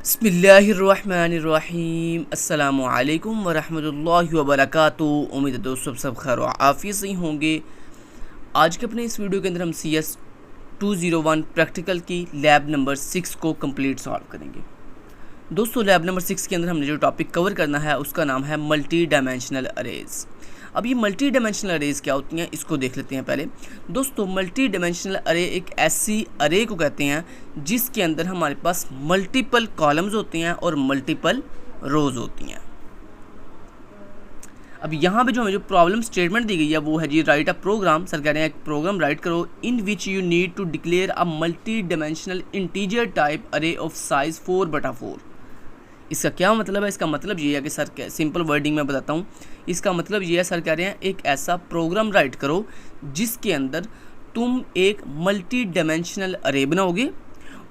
बिस्मिल्लाहिर्रहमानिर्रहीम अस्सलामुअलैकुम वरहमतुल्लाहि वबरकातुहू। उम्मीद है दोस्तों सब खैर व आफियत से ही होंगे। आज के अपने इस वीडियो के अंदर हम CS 201 प्रैक्टिकल की लैब नंबर 6 को कंप्लीट सॉल्व करेंगे। दोस्तों लैब नंबर 6 के अंदर हमने जो टॉपिक कवर करना है उसका नाम है मल्टी डायमेंशनल अरेज़। अब ये मल्टी डायमेंशनल अरेज़ क्या होती हैं इसको देख लेते हैं पहले। दोस्तों मल्टी डायमेंशनल अरे एक ऐसी अरे को कहते हैं जिसके अंदर हमारे पास मल्टीपल कॉलम्स होते हैं और मल्टीपल रोज़ होती हैं। अब यहाँ पे जो हमें जो प्रॉब्लम स्टेटमेंट दी गई है वो है जी राइट अ प्रोग्राम। सर कह रहे हैं एक प्रोग्राम राइट करो in which you need to declare a multi dimensional integer type array of size 4/4। इसका क्या मतलब है? इसका मतलब ये है कि सर सिंपल वर्डिंग में बताता हूँ। इसका मतलब ये है, सर कह रहे हैं एक ऐसा प्रोग्राम राइट करो जिसके अंदर तुम एक मल्टी डायमेंशनल अरे बनाओगे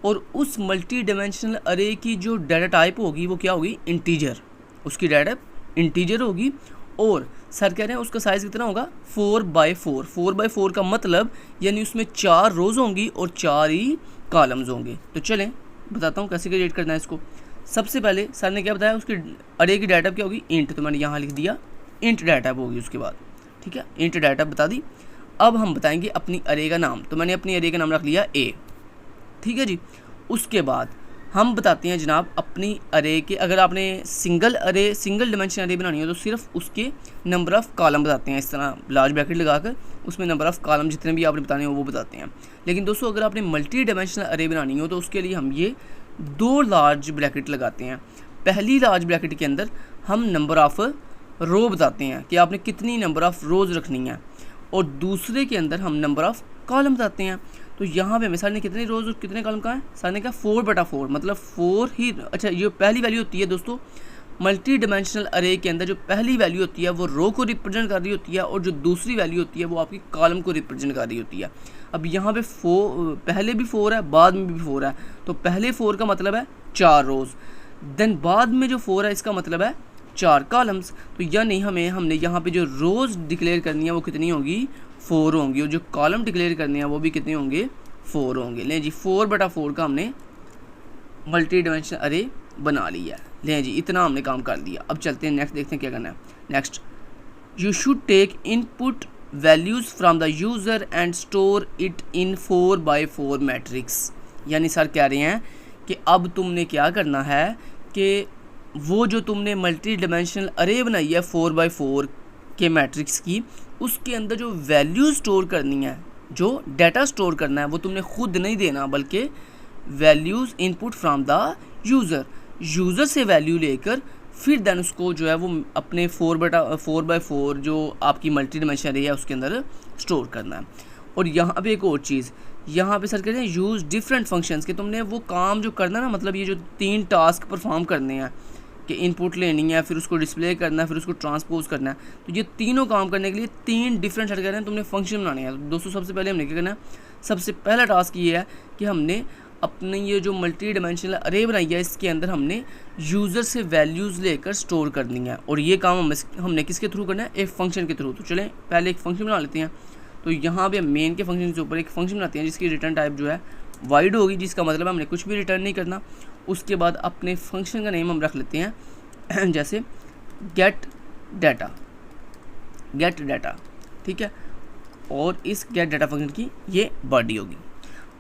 और उस मल्टी डायमेंशनल अरे की जो डाटा टाइप होगी वो क्या होगी? इंटीजर। उसकी डाटा इंटीजर होगी और सर कह रहे हैं उसका साइज़ कितना होगा? 4/4। 4/4 का मतलब यानी उसमें 4 रोज़ होंगी और 4 ही कॉलम्स होंगे। तो चलें बताता हूँ कैसे क्रिएट करना है इसको। सबसे पहले सर ने क्या बताया, उसकी अरे की डाटा क्या होगी? इंट। तो मैंने यहाँ लिख दिया इंट डाटा होगी उसके बाद, ठीक है, इंट डाटा बता दी। अब हम बताएंगे अपनी अरे का नाम। तो मैंने अपनी अरे का नाम रख लिया ए, ठीक है जी। उसके बाद हम बताते हैं जनाब अपनी अरे के, अगर आपने सिंगल डायमेंशन अरे बनानी हो तो सिर्फ उसके नंबर ऑफ़ कॉलम बताते हैं। इस तरह लार्ज ब्रैकेट लगाकर उसमें नंबर ऑफ़ कॉलम जितने भी आपने बताने हो वो बताते हैं। लेकिन दोस्तों अगर आपने मल्टी डायमेंशनल अरे बनानी हो तो उसके लिए हम ये 2 लार्ज ब्रैकेट लगाते हैं। पहली लार्ज ब्रैकेट के अंदर हम नंबर ऑफ़ रो बताते हैं कि आपने कितनी नंबर ऑफ़ रोज़ रखनी है और दूसरे के अंदर हम नंबर ऑफ़ कॉलम बताते हैं। तो यहाँ पे हमें सर ने कितने रोज़ और कितने कॉलम कहा है? सर ने कहा 4/4 मतलब 4 ही। अच्छा ये पहली वैल्यू होती है दोस्तों मल्टी डायमेंशनल अरे के अंदर, जो पहली वैल्यू होती है वो रो को रिप्रेजेंट कर रही होती है और जो दूसरी वैल्यू होती है वो आपकी कॉलम को रिप्रेजेंट कर रही होती है। अब यहाँ पे पहले भी 4 है, बाद में भी 4 है। तो पहले 4 का मतलब है 4 रोज़, देन बाद में जो 4 है इसका मतलब है 4 कॉलम्स। तो यानी हमने यहाँ पे जो रोज़ डिक्लेयर करनी है वो कितनी होगी? 4 होंगी और जो कॉलम डिक्लेयर करनी है वो भी कितने होंगे? 4 होंगे। लें जी 4/4 का हमने मल्टी डायमेंशनल अरे बना लिया है। लें जी इतना हमने काम कर दिया। अब चलते हैं नेक्स्ट, देखते हैं क्या करना है। Next, you should take input values from the user and store it in 4/4 matrix. यानी सर कह रहे हैं कि अब तुमने क्या करना है कि वो जो तुमने मल्टी डायमेंशनल अरे बनाई है 4/4 के मैट्रिक्स की, उसके अंदर जो वैल्यू स्टोर करनी है, जो डाटा स्टोर करना है वो तुमने खुद नहीं देना बल्कि values input from the user से वैल्यू लेकर फिर देन उसको जो है वो अपने 4/4 जो आपकी मल्टी डायमेंशनल अरे है उसके अंदर स्टोर करना है। और यहाँ पे एक और चीज़, यहाँ पे सर कहते हैं यूज़ डिफरेंट फंक्शंस के, तुमने वो काम जो करना है ना, मतलब ये जो 3 टास्क परफॉर्म करने हैं कि इनपुट लेनी है, फिर उसको डिस्प्ले करना है, फिर उसको ट्रांसपोज करना है, तो ये तीनों काम करने के लिए 3 डिफरेंट सर कह रहे हैं तुमने फंक्शन बनाने हैं। तो दोस्तों सबसे पहले हमने क्या करना है, सबसे पहला टास्क ये है कि हमने अपने ये जो मल्टी डायमेंशनल अरे बनाई है इसके अंदर हमने यूज़र से वैल्यूज़ लेकर स्टोर करनी है और ये काम हमने किसके थ्रू करना है? एक फंक्शन के थ्रू। तो चलें पहले एक फंक्शन बना लेते हैं। तो यहाँ पे मेन के फंक्शन के ऊपर एक फंक्शन बनाते हैं जिसकी रिटर्न टाइप जो है वाइड होगी, जिसका मतलब हमने कुछ भी रिटर्न नहीं करना। उसके बाद अपने फंक्शन का नेम हम रख लेते हैं जैसे गेट डाटा, ठीक है, और इस गेट डाटा फंक्शन की ये बॉडी होगी।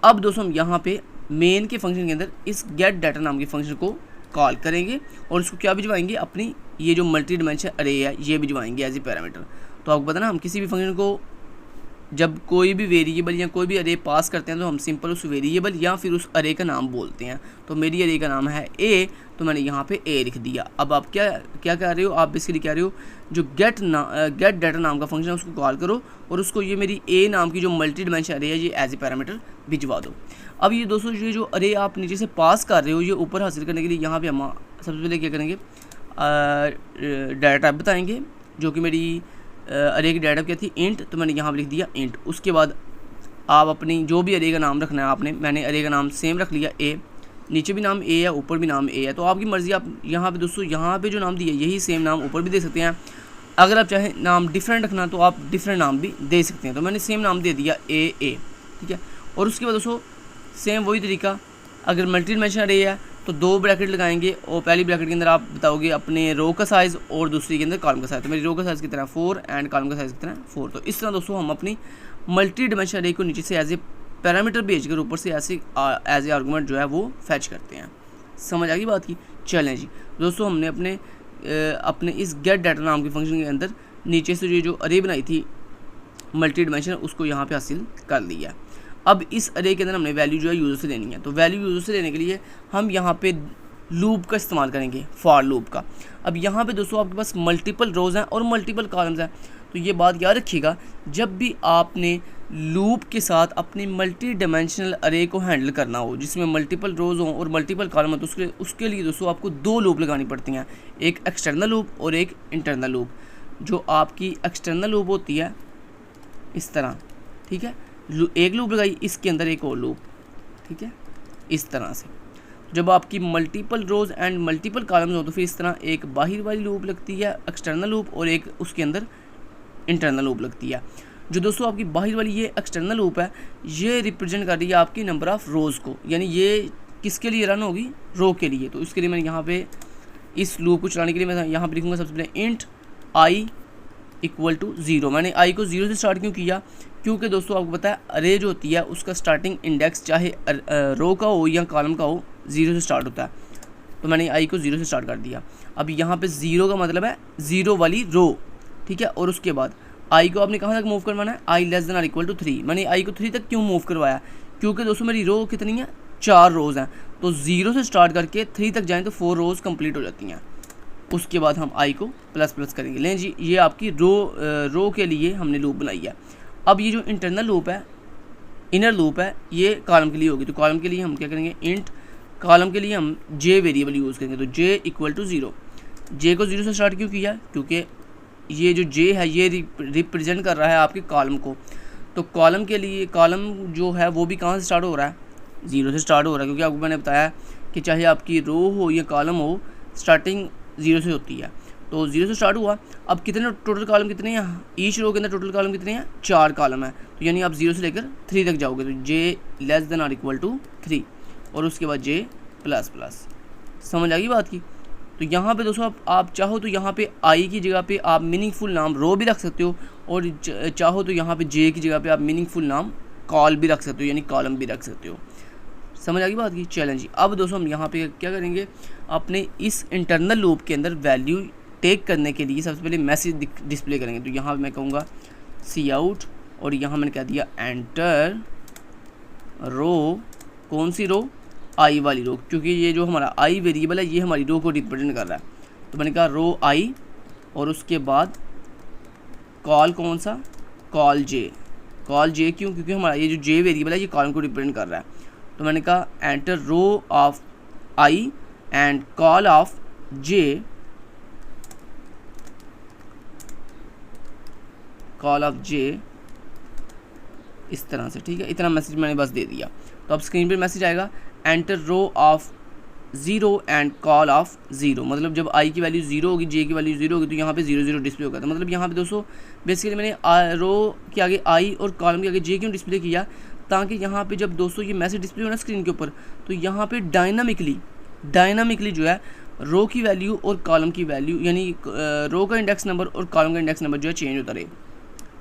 अब दोस्तों हम यहाँ पे मेन के फंक्शन के अंदर इस गेट डाटा नाम के फंक्शन को कॉल करेंगे और इसको क्या भिजवाएंगे? अपनी ये जो मल्टी डायमेंशनल अरे है ये भिजवाएंगे एज ए पैरामीटर। तो आपको पता ना, हम किसी भी फंक्शन को जब कोई भी वेरिएबल या कोई भी अरे पास करते हैं तो हम सिंपल उस वेरिएबल या फिर उस अरे का नाम बोलते हैं। तो मेरी अरे का नाम है ए, तो मैंने यहाँ पे ए लिख दिया। अब आप क्या कह रहे हो? आप बेसिकली कह रहे हो जो गेट डाटा नाम का फंक्शन है उसको कॉल करो और उसको ये मेरी ए नाम की जो मल्टी डायमेंशनल अरे है ये एज ए पैरामीटर भिजवा दो। अब ये दोस्तों ये जो अरे आप नीचे से पास कर रहे हो ये ऊपर हासिल करने के लिए यहाँ पे हम सबसे पहले क्या करेंगे? डाटा टाइप बताएंगे जो कि मेरी अरे की डाटा क्या थी? इंट। तो मैंने यहाँ पर लिख दिया इंट। उसके बाद आप अपनी जो भी अरे का नाम रखना है आपने, मैंने अरे का नाम सेम रख लिया ए, नीचे भी नाम ए है ऊपर भी नाम ए है। तो आपकी मर्ज़ी, आप यहाँ पे दोस्तों यहाँ पे जो नाम दिया यही सेम नाम ऊपर भी दे सकते हैं। अगर आप चाहें नाम डिफरेंट रखना तो आप डिफरेंट नाम भी दे सकते हैं। तो मैंने सेम नाम दे दिया ए, ठीक है। और उसके बाद दोस्तों सेम वही तरीका, अगर मल्टी डायमेंशनल अरे है तो 2 ब्रैकेट लगाएंगे और पहली ब्रैकेट के अंदर आप बताओगे अपने रो का साइज़ और दूसरी के अंदर कॉलम का साइज़। तो मेरी रो का साइज़ कितना है 4 एंड कॉलम का साइज़ कितना है 4। तो इस तरह दोस्तों हम अपनी मल्टी डिमेंशनल अरे को नीचे से एज ए पैरामीटर भेजकर ऊपर से ऐसे एज ए आर्गूमेंट जो है वो फैच करते हैं। समझ आ गई बात की। चलें जी दोस्तों, हमने अपने इस गेट डाटा नाम के फंक्शन के अंदर नीचे से जो अरे बनाई थी मल्टी डिमेंशनल उसको यहाँ पे हासिल कर लिया। अब इस अरे के अंदर हमने वैल्यू जो है यूज़र से लेनी है। तो वैल्यू यूज़र से लेने के लिए हम यहाँ पे लूप का इस्तेमाल करेंगे, फॉर लूप का। अब यहाँ पे दोस्तों आपके पास मल्टीपल रोज़ हैं और मल्टीपल कॉलम्स हैं, तो ये बात याद रखिएगा जब भी आपने लूप के साथ अपनी मल्टी डायमेंशनल अरे को हैंडल करना हो जिसमें मल्टीपल रोज़ हों और मल्टीपल कॉलम हो, तो उसके लिए दोस्तों आपको 2 लूप लगानी पड़ती हैं, एक एक्सटर्नल लूप और एक इंटरनल लूप। जो आपकी एक्सटर्नल लूप होती है इस तरह, ठीक है, एक लूप लगाई, इसके अंदर एक और लूप, ठीक है, इस तरह से। जब आपकी multiple rows and multiple columns हो तो फिर इस तरह एक बाहर वाली लूप लगती है एक्सटर्नल लूप और एक उसके अंदर इंटरनल लूप लगती है। जो दोस्तों आपकी बाहर वाली ये एक्सटर्नल लूप है ये रिप्रेजेंट कर रही है आपकी नंबर ऑफ़ रोज़ को, यानी ये किसके लिए रन होगी, रो के लिए। तो इसके लिए मैंने यहाँ पे इस लूप को चलाने के लिए मैं यहाँ पे लिखूँगा सबसे पहले इंट आई इक्वल टू 0। मैंने आई को 0 से स्टार्ट क्यों किया, क्योंकि दोस्तों आपको पता है अरे जो होती है उसका स्टार्टिंग इंडेक्स चाहे रो का हो या कॉलम का हो 0 से स्टार्ट होता है। तो मैंने आई को 0 से स्टार्ट कर दिया। अब यहाँ पे 0 का मतलब है 0 वाली रो, ठीक है। और उसके बाद आई को आपने कहाँ तक मूव करवाना है, I less than or equal to 3। मैंने आई को 3 तक क्यों मूव करवाया, क्योंकि दोस्तों मेरी रो कितनी है, 4 रोज़ हैं। तो 0 से स्टार्ट करके 3 तक जाएँ तो 4 रोज़ कंप्लीट हो जाती हैं। उसके बाद हम आई को प्लस प्लस करेंगे। लें जी, ये आपकी रो के लिए हमने लूप बनाई है। अब ये जो इंटरनल लूप है, इनर लूप है, ये कॉलम के लिए होगी। तो कॉलम के लिए हम क्या करेंगे, इंट कॉलम के लिए हम जे वेरिएबल यूज़ करेंगे। तो जे इक्वल टू 0। जे को 0 से स्टार्ट क्यों किया, क्योंकि ये जो जे है ये रिप्रेजेंट कर रहा है आपके कॉलम को। तो कॉलम के लिए कॉलम जो है वो भी कहाँ से स्टार्ट हो रहा है, 0 से स्टार्ट हो रहा है, क्योंकि आपको मैंने बताया कि चाहे आपकी रो हो या कॉलम हो स्टार्टिंग 0 से होती है। तो 0 से स्टार्ट हुआ। अब कितने टोटल कॉलम कितने हैं, ईच रो के अंदर टोटल कॉलम कितने हैं, 4 कॉलम है। तो यानी आप 0 से लेकर 3 तक जाओगे। तो J less than or equal to 3 और उसके बाद जे प्लस प्लस। समझ आ गई बात की। तो यहाँ पे दोस्तों आप चाहो तो यहाँ पे आई की जगह पे आप मीनिंगफुल नाम रो भी रख सकते हो और चाहो तो यहाँ पे जे की जगह पे आप मीनिंगफुल नाम कॉल भी रख सकते हो, यानी कॉलम भी रख सकते हो। समझ आ गई बात की। चैलेंज। अब दोस्तों हम यहाँ पे क्या करेंगे, अपने इस इंटरनल लूप के अंदर वैल्यू टेक करने के लिए सबसे पहले मैसेज डिस्प्ले करेंगे। तो यहाँ पे मैं कहूँगा सी आउट और यहाँ मैंने कह दिया एंटर रो, कौन सी रो, आई वाली रो, क्योंकि ये जो हमारा आई वेरिएबल है ये हमारी रो को रिप्रेजेंट कर रहा है। तो मैंने कहा रो आई और उसके बाद कॉल कौन सा, कॉल जे। कॉल जे क्यों, क्योंकि हमारा ये जो जे वेरिएबल है ये कॉलम को रिप्रेजेंट कर रहा है। तो मैंने कहा enter row of I and col of J, col of J, इस तरह से, ठीक है। इतना मैसेज मैंने बस दे दिया। तो अब स्क्रीन पे मैसेज आएगा enter row of 0 and col of 0। मतलब जब आई की वैल्यू 0 होगी, जे की वैल्यू 0 होगी तो यहाँ पे 0 0 डिस्प्ले होगा। तो मतलब यहाँ पे दोस्तों बेसिकली मैंने रो के आगे आई और कॉलम के आगे जे क्यों डिस्प्ले किया, ताकि यहाँ पे जब दोस्तों ये मैसेज डिस्प्ले हो ना स्क्रीन के ऊपर, तो यहाँ पे डायनामिकली जो है रो की वैल्यू और कॉलम की वैल्यू, यानी रो का इंडेक्स नंबर और कॉलम का इंडेक्स नंबर जो है चेंज होता रहे।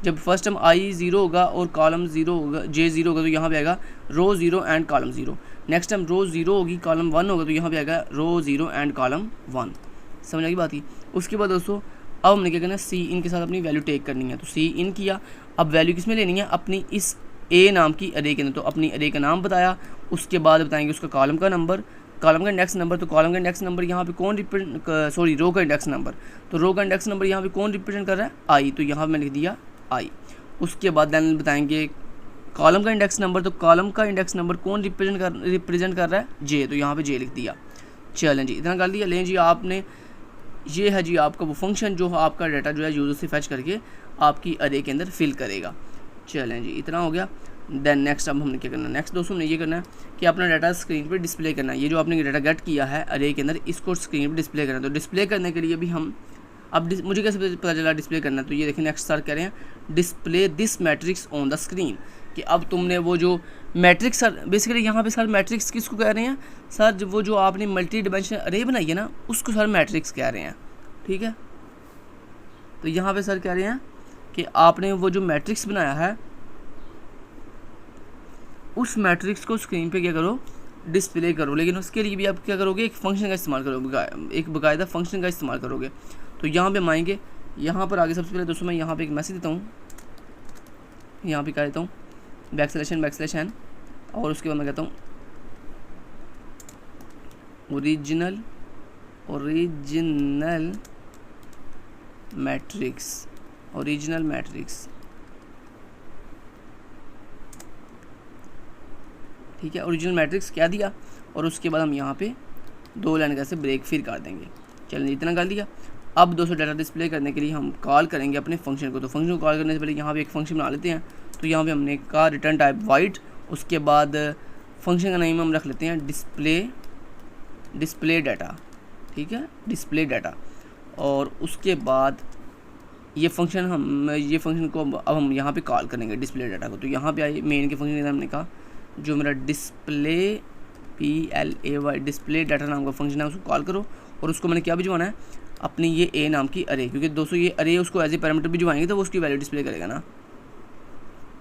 जब फर्स्ट टाइम आई 0 होगा और कॉलम 0 होगा, जे 0 होगा, तो यहाँ पे आएगा रो 0 एंड कॉलम 0। नेक्स्ट टाइम रो 0 होगी, कॉलम 1 होगा, तो यहाँ पे आएगा रो 0 एंड कॉलम 1। समझ आई बात ही। उसके बाद दोस्तों अब हमने क्या करना है, सी इन के साथ अपनी वैल्यू टेक करनी है। तो सी इन किया। अब वैल्यू किस में लेनी है, अपनी इस ए नाम की अरे के अंदर। तो अपनी अरे का नाम बताया, उसके बाद बताएंगे उसका कॉलम का नंबर, कॉलम का इंडेक्स नंबर। तो कॉलम का इंडेक्स नंबर यहाँ पे कौन रो का इंडेक्स नंबर। तो रो का इंडेक्स नंबर यहाँ पे कौन रिप्रेजेंट कर रहा है, आई। तो यहाँ पे मैंने लिख दिया आई। उसके बाद देन बताएंगे कॉलम का इंडेक्स नंबर। तो कॉलम का इंडेक्स नंबर कौन रिप्रेजेंट कर रहा है, जे। तो यहाँ पे जे लिख दिया। चलें जी, इतना कर दिया। लें जी, आपने ये है जी आपका वो फंक्शन जो आपका डाटा जो है यूज़र से फैच करके आपकी अरे के अंदर फिल करेगा। चलें जी, इतना हो गया। देन नेक्स्ट अब हमने क्या करना है, नेक्स्ट दोस्तों हमने ये करना है कि अपना डाटा स्क्रीन पे डिस्प्ले करना है। ये जो आपने डाटा गेट किया है अरे के अंदर, इसको स्क्रीन पे डिस्प्ले करना है। तो डिस्प्ले करने के लिए भी हम अब मुझे कैसे पता चला डिस्प्ले करना है, तो ये देखिए नेक्स्ट सर कह रहे हैं display this matrix on the screen, कि अब तुमने वो जो मैट्रिक्स सर बेसिकली यहाँ पे सर मैट्रिक्स किसको कह रहे हैं सर, जो वो जो आपने मल्टी डिमेंशनल अरे बनाई है ना उसको सर मैट्रिक्स कह रहे हैं, ठीक है। तो यहाँ पे सर कह रहे हैं कि आपने वो जो मैट्रिक्स बनाया है उस मैट्रिक्स को स्क्रीन पे क्या करो, डिस्प्ले करो, लेकिन उसके लिए भी आप क्या करोगे, एक फंक्शन का इस्तेमाल करोगे, एक बाकायदा फंक्शन का इस्तेमाल करोगे। तो यहाँ पे हम आएंगे, यहाँ पर आगे सबसे पहले दोस्तों मैं यहाँ पे एक मैसेज देता हूँ, यहाँ पे क्या देता हूँ \n और उसके बाद मैं कहता हूँ ओरिजिनल मैट्रिक्स, ठीक है। ओरिजिनल मैट्रिक्स क्या दिया और उसके बाद हम यहाँ पे 2 लाइन कैसे ब्रेक फिर कर देंगे। चलिए इतना कर दिया। अब दोस्तों डाटा डिस्प्ले करने के लिए हम कॉल करेंगे अपने फंक्शन को। तो फंक्शन को कॉल करने से पहले यहाँ पे एक फंक्शन बना लेते हैं। तो यहाँ पे हमने कहा रिटर्न टाइप वाइट, उसके बाद फंक्शन का नेम हम रख लेते हैं डिस्प्ले डाटा, ठीक है, डिस्प्ले डाटा। और उसके बाद ये फंक्शन को अब हम यहाँ पे कॉल करेंगे डिस्प्ले डाटा को। तो यहाँ पे आइए मेन के फंक्शन हमने कहा जो मेरा डिस्प्ले PLAY डिस्प्ले डाटा नाम का फंक्शन है उसको कॉल करो। और उसको मैंने क्या भिजवाना है, अपनी ये ए नाम की अरे, क्योंकि दोस्तों ये अरे उसको एज ए पैरामीटर भिजवाएंगे तो वो उसकी वैल्यू डिस्प्ले करेगा ना।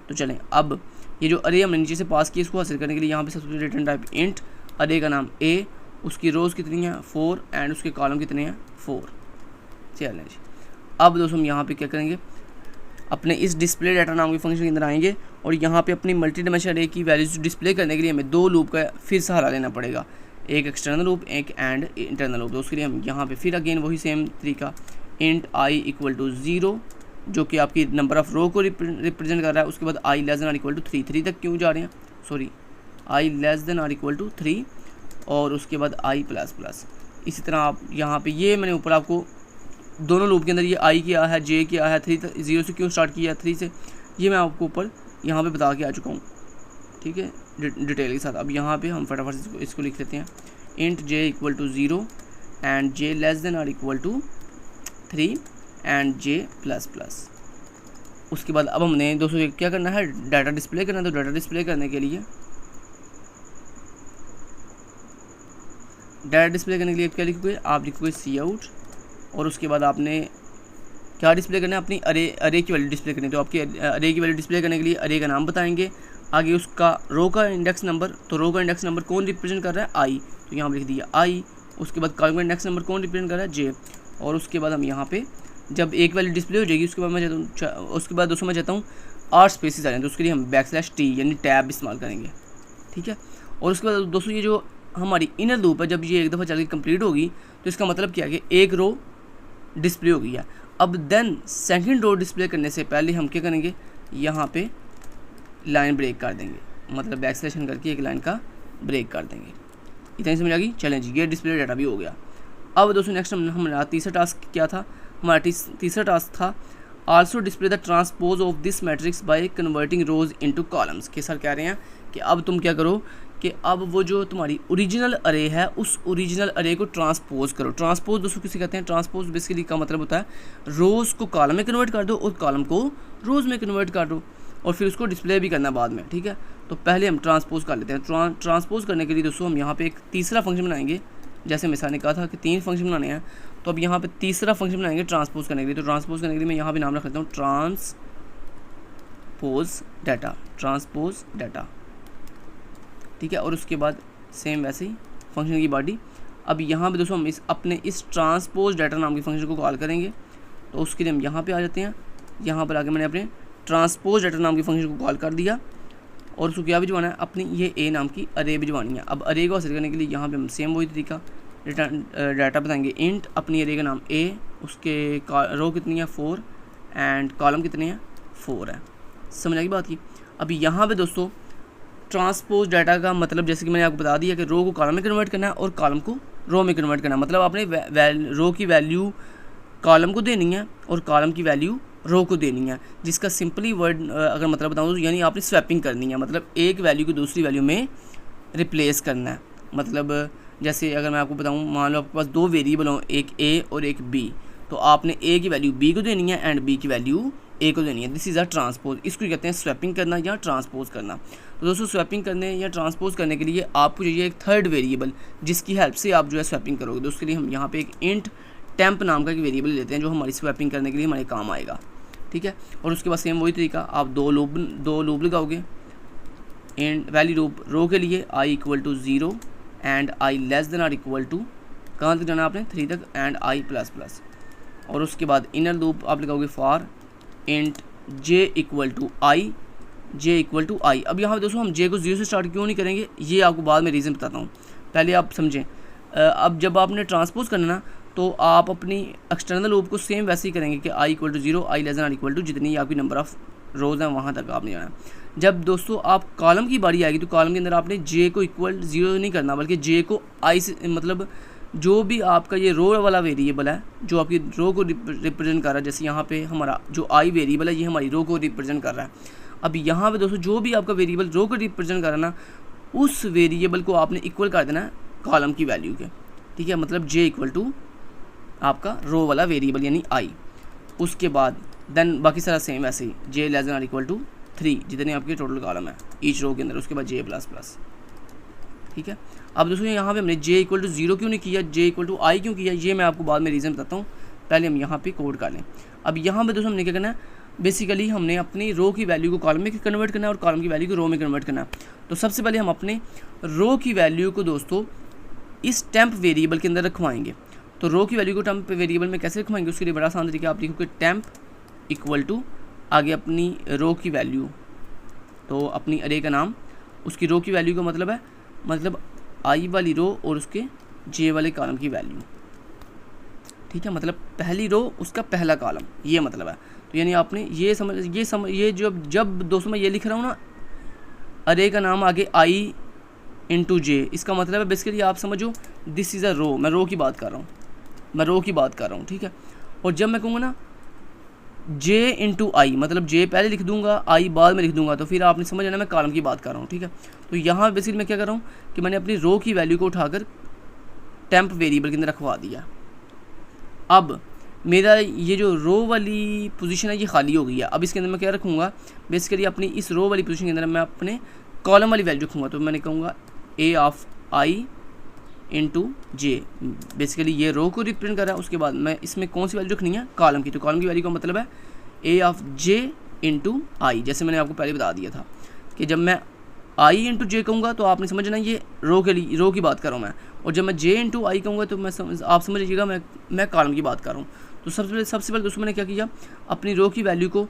तो चलें अब ये जो अरे हमने नीचे से पास की इसको हासिल करने के लिए यहाँ पे सबसे पहले रिटर्न टाइप इंट, अरे का नाम ए, उसकी रोज़ कितनी है 4 एंड उसके कॉलम कितने हैं 4। चलें जी, अब दोस्तों हम यहाँ पे क्या करेंगे, अपने इस डिस्प्ले डाटा नाम के फंक्शन के अंदर आएंगे और यहाँ पे अपनी मल्टी डिमेंशनल अरे की वैल्यूज डिस्प्ले करने के लिए हमें 2 लूप का फिर सहारा लेना पड़ेगा, एक एक्सटर्नल लूप एक एंड इंटरनल लूप। तो उसके लिए हम यहाँ पे फिर अगेन वही सेम तरीका इंट i = 0 जो कि आपकी नंबर ऑफ़ रो को रिप्रेजेंट कर रहा है। उसके बाद i <= 3, 3 तक क्यों जा रहे हैं, सॉरी i <= 3 और उसके बाद i++। इसी तरह आप यहाँ पे ये मैंने ऊपर आपको दोनों लूप के अंदर ये i क्या है j क्या है 3 0 से क्यों स्टार्ट किया 3 से, ये मैं आपको ऊपर यहाँ पे बता के आ चुका हूँ, ठीक है, डिटेल के साथ। अब यहाँ पे हम फटाफट से इसको लिख लेते हैं int j = 0 and j <= 3 and j++। उसके बाद अब हमने दोस्तों क्या करना है, डाटा डिस्प्ले करना है। तो डाटा डिस्प्ले करने के लिए क्या लिखोगे, आप लिखोगे cout और उसके बाद आपने क्या डिस्प्ले करना है, अपनी अरे की वैल्यू डिस्प्ले करनी है। तो आपकी अरे की वैल्यू डिस्प्ले करने के लिए अरे का नाम बताएंगे, आगे उसका रो का इंडेक्स नंबर, तो रो का इंडेक्स नंबर कौन रिप्रेजेंट कर रहा है i, तो यहाँ पर लिख दिया i। उसके बाद कॉलम का इंडेक्स नंबर कौन रिप्रेजेंट कर रहा है j। और उसके बाद हम यहाँ पे जब एक वैल्यू डिस्प्ले हो जाएगी उसके बाद दोस्तों मैं चाहता हूँ 8 स्पेसिस आ जाए, तो उसके लिए हम \t यानी टैब इस्तेमाल करेंगे, ठीक है। और उसके बाद दोस्तों ये जो हमारी इनर लूप है जब ये एक दफ़ा चल के कंप्लीट होगी तो इसका मतलब क्या है कि एक रो डिस्प्ले हो गई है। अब देन सेकंड रो डिस्प्ले करने से पहले हम क्या करेंगे, यहाँ पे लाइन ब्रेक कर देंगे, मतलब \n करके एक लाइन का ब्रेक कर देंगे। इतनी समझ आ गई। चलें जी, ये डिस्प्ले डाटा भी हो गया। अब दोस्तों नेक्स्ट हमारा तीसरा टास्क क्या था, हमारा तीसरा टास्क था also display the transpose of this matrix by converting rose into columns. के सर कह रहे हैं कि अब तुम क्या करो कि अब वो जो तुम्हारी ओरिजिनल अरे है उस ओरिजिनल अरे को ट्रांसपोज करो। ट्रांसपोज दोस्तों किसे कहते हैं, ट्रांसपोज बेसिकली का मतलब होता है रोज़ को कॉलम में कन्वर्ट कर दो और कॉलम को रोज़ में कन्वर्ट कर दो और फिर उसको डिस्प्ले भी करना बाद में, ठीक है। तो पहले हम ट्रांसपोज कर लेते हैं। ट्रांसपोज करने के लिए दोस्तों हम यहाँ पे एक तीसरा फंक्शन बनाएंगे, जैसे मिसाल ने कहा था कि 3 फंक्शन बनाने हैं, तो अब यहाँ पे तीसरा फंक्शन बनाएंगे ट्रांसपोज करने के लिए। तो ट्रांसपोज करने के लिए मैं यहाँ पे नाम रख लेता हूँ ट्रांसपोज डाटा, ठीक है। और उसके बाद सेम वैसे ही फंक्शन की बॉडी। अब यहाँ पे दोस्तों हम अपने इस ट्रांसपोज डाटा नाम के फंक्शन को कॉल करेंगे। तो उसके लिए हम यहाँ पे आ जाते हैं, यहाँ पर आके मैंने अपने ट्रांसपोज डाटा नाम के फंक्शन को कॉल कर दिया और उसको क्या भिजवाना है, अपनी ये ए नाम की अरे भिजवानी है। अब अरे को हासिल करने के लिए यहाँ पे हम सेम वही तरीका रिटर्न डाटा बताएंगे इंट अपनी अरे का नाम ए, उसके रो कितनी है 4 एंड कॉलम कितने हैं 4 है। समझ आ गई बात की। अभी यहाँ पे दोस्तों ट्रांसपोज डाटा का मतलब जैसे कि मैंने आपको बता दिया कि रो को कॉलम में कन्वर्ट करना है और कॉलम को रो में कन्वर्ट करना है। मतलब आपने रो की वैल्यू कॉलम को देनी है और कॉलम की वैल्यू रो को देनी है, जिसका सिंपली वर्ड अगर मतलब बताऊँ तो यानी आपने स्वैपिंग करनी है, मतलब एक वैल्यू को दूसरी वैल्यू में रिप्लेस करना है। मतलब जैसे अगर मैं आपको बताऊँ, मान लो आपके पास 2 वेरिएबल हों, एक ए और एक बी, तो आपने ए की वैल्यू बी को देनी है एंड बी की वैल्यू ए को देनी है। दिस इज़ अ ट्रांसपोज, इसको कहते हैं स्वैपिंग करना या ट्रांसपोज करना। तो दोस्तों स्वैपिंग करने या ट्रांसपोज करने के लिए आपको चाहिए एक थर्ड वेरिएबल जिसकी हेल्प से आप जो है स्वैपिंग करोगे। तो उसके लिए हम यहाँ पे एक इंट टेम्प नाम का एक वेरिएबल लेते हैं जो हमारी स्वैपिंग करने के लिए हमारे काम आएगा, ठीक है। और उसके बाद सेम वही तरीका, आप दो लूप लगाओगे। एंड वैल्यू लूप रो के लिए i equal to 0 and i less than or equal to, कहाँ तक जाना आपने 3 तक, एंड i प्लस प्लस। और उसके बाद इनर लूप आप लगाओगे for int j equal to I, j equal to I. अब यहाँ पे दोस्तों हम j को 0 से स्टार्ट क्यों नहीं करेंगे, ये आपको बाद में रीज़न बताता हूँ, पहले आप समझें। अब जब आपने ट्रांसपोज करना ना तो आप अपनी एक्सटर्नल लूप को सेम वैसे ही करेंगे कि i equal to 0, i less than or equal to, जितनी आपकी नंबर ऑफ रोज़ हैं वहाँ तक आपने जाना है। जब दोस्तों आप कॉलम की बारी आएगी तो कॉलम के अंदर आपने j को इक्वल 0 नहीं करना, बल्कि j को i से, मतलब जो भी आपका ये रो वाला वेरिएबल है जो आपकी रो को रिप्रेजेंट कर रहा है, जैसे यहाँ पे हमारा जो i वेरिएबल है ये हमारी रो को रिप्रेजेंट कर रहा है। अब यहाँ पे दोस्तों जो भी आपका वेरिएबल रो को रिप्रेजेंट कर रहा है ना, उस वेरिएबल को आपने इक्वल कर देना है कॉलम की वैल्यू के, ठीक है। मतलब j इक्वल टू आपका रो वाला वेरिएबल यानी i। उसके बाद देन बाकी सारा सेम ऐसे ही, j less than or equal to 3 जितने आपके टोटल कॉलम है ईच रो के अंदर। उसके बाद j प्लस प्लस, ठीक है। अब दोस्तों यहाँ पे हमने j इक्वल टू 0 क्यों नहीं किया, j इक्वल टू i क्यों किया, ये मैं आपको बाद में रीज़न बताता हूँ। पहले हम यहाँ पे कोड कर लें। अब यहाँ पे दोस्तों हमने क्या करना है, बेसिकली हमने अपनी रो की वैल्यू को कॉलम में कन्वर्ट करना है और कॉलम की वैल्यू को रो में कन्वर्ट करना है। तो सबसे पहले हम अपने रो की वैल्यू को दोस्तों इस टेम्प वेरिएबल के अंदर रखवाएंगे। तो रो की वैल्यू को टेम्प वेरिएबल में कैसे रखवाएंगे, उसके लिए बड़ा आसान तरीका, आप लिखोगे टेम्प इक्वल टू आगे अपनी रो की वैल्यू, तो अपनी अरे का नाम, उसकी रो की वैल्यू का मतलब है मतलब आई वाली रो और उसके जे वाले कॉलम की वैल्यू, ठीक है। मतलब पहली रो उसका पहला कॉलम, ये मतलब है। तो यानी आपने ये जब दोस्तों मैं ये लिख रहा हूँ ना, अरे का नाम आगे आई इंटू जे, इसका मतलब है बेसिकली आप समझो दिस इज़ अ रो, मैं रो की बात कर रहा हूँ, ठीक है। और जब मैं कहूँगा ना j इंटू आई, मतलब j पहले लिख दूंगा i बाद में लिख दूंगा, तो फिर आपने समझ आना मैं कॉलम की बात कर रहा हूँ, ठीक है। तो यहाँ बेसिकली मैं क्या कर रहा हूँ कि मैंने अपनी रो की वैल्यू को उठाकर टेम्प वेरिएबल के अंदर रखवा दिया। अब मेरा ये जो रो वाली पोजीशन है ये खाली हो गई है। अब इसके अंदर मैं क्या रखूँगा, बेसिकली अपनी इस रो वाली पोजीशन के अंदर मैं अपने कॉलम वाली वैल्यू रखूँगा। तो मैंने कहूँगा a of i into J, basically ये रो को रिप्रेजेंट कर रहा है। उसके बाद मैं इसमें कौन सी वैल्यू रखनी है, कॉलम की। तो कॉलम की वैल्यू का मतलब है a ऑफ j इंटू आई, जैसे मैंने आपको पहले बता दिया था कि जब मैं i इंटू जे कहूँगा तो आपने समझना ये रो की बात कर रहा हूँ मैं, और जब मैं j इंटू आई कहूँगा तो आप समझ लीजिएगा मैं कॉलम की बात कर रहा हूँ। तो सबसे पहले दोस्तों मैंने क्या किया, अपनी रो की वैल्यू को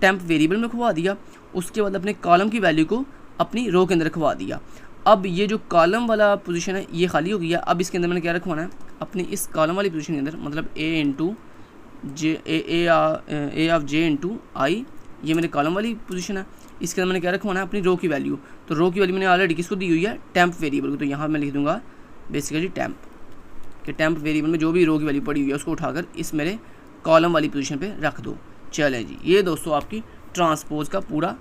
टेम्प वेरिएबल में रखवा दिया। उसके बाद अपने कॉलम की वैल्यू को अपनी रो के अंदर रखवा दिया। अब ये जो कॉलम वाला पोजीशन है ये खाली हो गया। अब इसके अंदर मैंने क्या रखवाना है, अपनी इस कॉलम वाली पोजीशन के अंदर मतलब a into J A of J into I, ये मेरे कॉलम वाली पोजीशन है। इसके अंदर मैंने क्या रखवाना है, अपनी रो की वैल्यू। तो रो की वैल्यू मैंने ऑलरेडी किसको दी हुई है, टेम्प वेरिएबल को। तो यहाँ मैं लिख दूंगा बेसिकली टेम्प, कि टेम्प वेरिएबल में जो भी रो की वैल्यू पड़ी हुई है उसको उठाकर इस मेरे कॉलम वाली पोजीशन पे रख दो। चलें जी, ये दोस्तों आपकी ट्रांसपोज का पूरा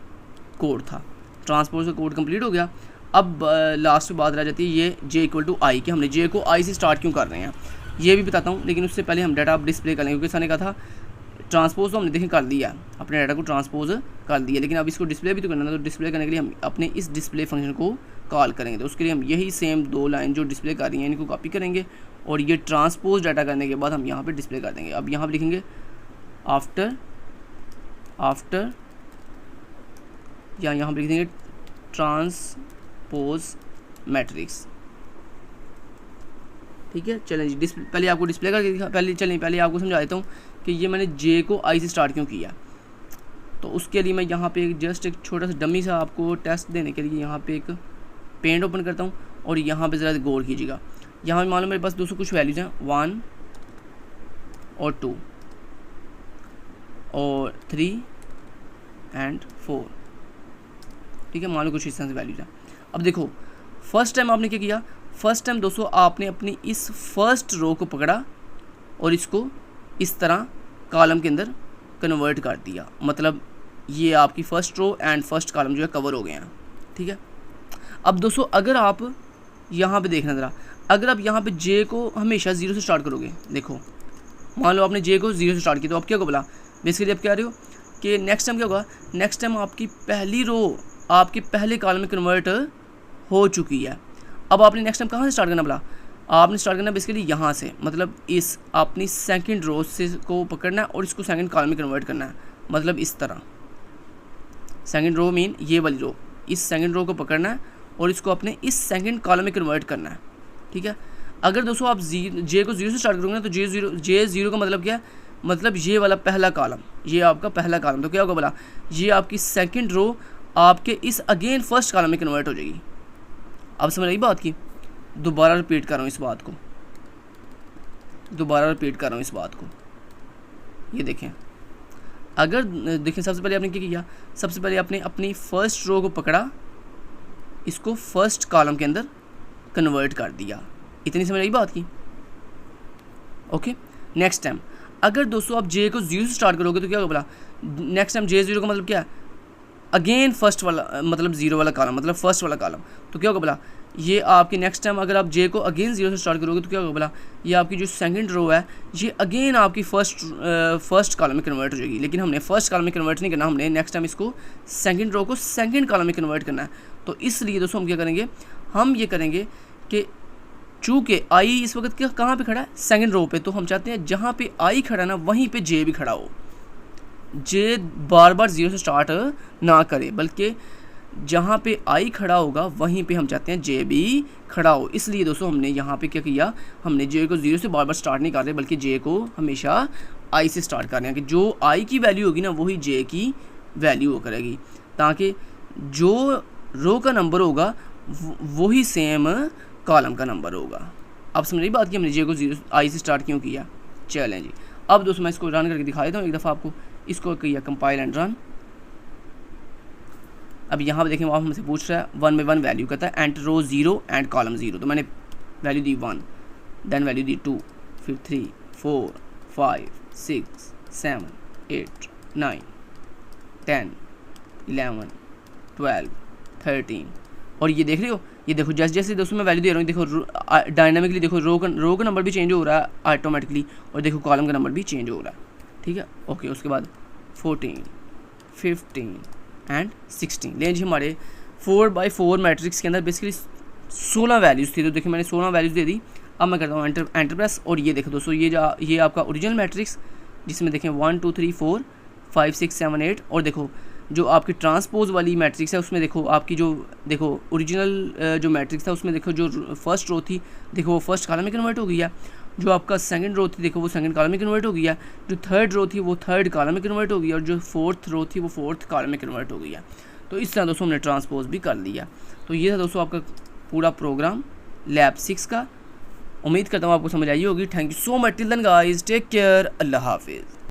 कोड था। ट्रांसपोज का कोड कंप्लीट हो गया। अब लास्ट में बात रह जाती है ये j इक्वल टू आई, कि हमने j को i से स्टार्ट क्यों कर रहे हैं ये भी बताता हूँ। लेकिन उससे पहले हम डाटा डिस्प्ले कर लेंगे, क्योंकि मैंने कहा था ट्रांसपोज तो हमने देखें कर दिया, अपने डाटा को ट्रांसपोज कर दिया, लेकिन अब इसको डिस्प्ले भी तो करना है। तो डिस्प्ले करने के लिए हम अपने इस डिस्प्ले फंक्शन को कॉल करेंगे। तो उसके लिए हम यही सेम दो लाइन जो डिस्प्ले कर रही हैं इनको कॉपी करेंगे और ये ट्रांसपोज डाटा करने के बाद हम यहाँ पर डिस्प्ले कर देंगे। अब यहाँ पर लिखेंगे आफ्टर या यहाँ पर लिख देंगे ट्रांसपोज मैट्रिक्स, ठीक है। चलें जी, पहले आपको डिस्प्ले करके दिखा, पहले आपको समझा देता हूँ कि ये मैंने j को i से स्टार्ट क्यों किया। तो उसके लिए मैं यहाँ पे जस्ट एक छोटा सा डमी सा आपको टेस्ट देने के लिए यहाँ पे एक पेंट ओपन करता हूँ और यहाँ पे ज़रा गौर कीजिएगा। यहाँ पे मान लो मेरे पास दोस्तों कुछ वैल्यूज़ हैं 1 और 2 और 3 एंड 4, ठीक है। मान लो कुछ इस तरह से वैल्यूज़ हैं। अब देखो फर्स्ट टाइम आपने क्या किया, फर्स्ट टाइम दोस्तों आपने अपनी इस फर्स्ट रो को पकड़ा और इसको इस तरह कॉलम के अंदर कन्वर्ट कर दिया। मतलब ये आपकी first row and first column जो है कवर हो गए हैं, ठीक है। अब दोस्तों अगर आप यहाँ पे देखना ज़रा, अगर आप यहाँ पे j को हमेशा 0 से स्टार्ट करोगे, देखो मान लो आपने j को 0 से स्टार्ट किया तो आप क्या को बोला, बेसिकली आप क्या रहे हो कि नेक्स्ट टाइम क्या होगा, नेक्स्ट टाइम आपकी पहली रो आपके पहले कॉलम में कन्वर्ट हो चुकी है। अब आपने नेक्स्ट टाइम कहाँ से स्टार्ट करना बोला, आपने स्टार्ट करना बेसिकली यहाँ से, मतलब इस अपनी सेकंड रो से को पकड़ना है और इसको सेकंड कॉलम में कन्वर्ट करना है, मतलब इस तरह। सेकंड रो मीन ये वाली रो, इस सेकंड रो को पकड़ना है और इसको अपने इस सेकंड कॉलम में कन्वर्ट करना है, ठीक है। अगर दोस्तों आप जे को 0 से स्टार्ट करोगे ना तो जे ज़ीरो का मतलब क्या है, मतलब ये वाला पहला कॉलम, ये आपका पहला कॉलम, तो क्या होगा बोला, ये आपकी सेकंड रो आपके इस अगेन फर्स्ट कॉलम में कन्वर्ट हो जाएगी। अब समझ रही बात की, दोबारा रिपीट कर रहा हूँ इस बात को, दोबारा रिपीट कर रहा हूँ इस बात को। ये देखें, अगर देखें सबसे पहले आपने क्या किया, सबसे पहले आपने अपनी फर्स्ट रो को पकड़ा, इसको फर्स्ट कॉलम के अंदर कन्वर्ट कर दिया। इतनी समझ आई बात की, ओके। नेक्स्ट टाइम अगर दोस्तों आप जे को 0 से स्टार्ट करोगे तो क्या होगा बोला, नेक्स्ट टाइम जे 0 का मतलब क्या है, अगेन फर्स्ट वाला, मतलब 0 वाला कॉलम, मतलब फर्स्ट वाला कॉलम, तो क्या होगा बोला, ये आपकी नेक्स्ट टाइम अगर आप जे को अगेन 0 से स्टार्ट करोगे तो क्या होगा बोला, ये आपकी जो सेकंड रो है ये अगेन आपकी फर्स्ट कॉलम में कन्वर्ट हो जाएगी। लेकिन हमने फर्स्ट कॉलम में कन्वर्ट नहीं करना, हमने नेक्स्ट टाइम इसको सेकंड रो को सेकंड कॉलम में कन्वर्ट करना है। तो इसलिए दोस्तों हम क्या करेंगे, हम ये करेंगे कि चूँकि आई इस वक्त कहाँ पे खड़ा है, सेकंड रो पे, तो हम चाहते हैं जहाँ पे आई खड़ा ना वहीं पे जे भी खड़ा हो, जे बार बार 0 से स्टार्ट ना करे, बल्कि जहाँ पे आई खड़ा होगा वहीं पे हम चाहते हैं जे भी खड़ा हो। इसलिए दोस्तों हमने यहाँ पे क्या किया, हमने जे को 0 से बार बार स्टार्ट नहीं कर रहे, बल्कि जे को हमेशा आई से स्टार्ट कर रहे हैं कि जो आई की वैल्यू होगी ना वही जे की वैल्यू करेगी, ताकि जो रो का नंबर होगा वही सेम कॉलम का नंबर होगा। अब समझ रही बात की, हमने जे को 0 आई से स्टार्ट क्यों किया। चलें जी, अब दोस्तों मैं इसको रन करके दिखा देता हूँ एक दफ़ा आपको। इसको किया कंपाइल एंड रन। अब यहाँ पे देखें वो हमसे पूछ रहा है 1 by 1 वैल्यू कहता है एंटर रो 0 एंड कॉलम 0, तो मैंने वैल्यू दी 1, देन वैल्यू दी 2, फिर 3, 4, 5, 6, 7, 8, 9, 10, 11, 12, 13, और ये देख रहे हो, ये देखो जैसे जैसे दोस्तों मैं वैल्यू दे रहा हूँ, देखो डायनामिकली देखो रो का नंबर भी चेंज हो रहा है ऑटोमेटिकली, और देखो कॉलम का नंबर भी चेंज हो रहा है, ठीक है। ओके, उसके बाद 14, 15 एंड 16, लेकिन जी हमारे 4 by 4 मैट्रिक्स के अंदर बेसिकली 16 वैल्यूज़ थी, तो देखिए मैंने 16 वैल्यूज़ दे दी। अब मैं करता हूँ एंटर प्रेस, और ये देखो दोस्तों ये आपका ओरिजिनल मैट्रिक्स जिसमें देखें 1 2 3 4 5 6 7 8, और देखो जो आपकी ट्रांसपोज वाली मैट्रिक्स है उसमें देखो आपकी जो देखो ओरिजिनल जो मैट्रिक्स था उसमें देखो जो फर्स्ट रो थी देखो वो फर्स्ट कॉलम में कन्वर्ट हो गई है, जो आपका सेकंड रो थी देखो वो सेकंड कॉलम में कन्वर्ट हो गई है, जो थर्ड रो थी वो थर्ड कॉलम में कन्वर्ट हो गई है, और जो फोर्थ रो थी वो फोर्थ कॉलम में कन्वर्ट हो गई है। तो इस तरह दोस्तों हमने ट्रांसपोज भी कर लिया। तो ये था दोस्तों आपका पूरा प्रोग्राम लैब 6 का। उम्मीद करता हूँ आपको समझ आई होगी। Thank you so much, till then guys, take care, अल्लाह हाफिज़।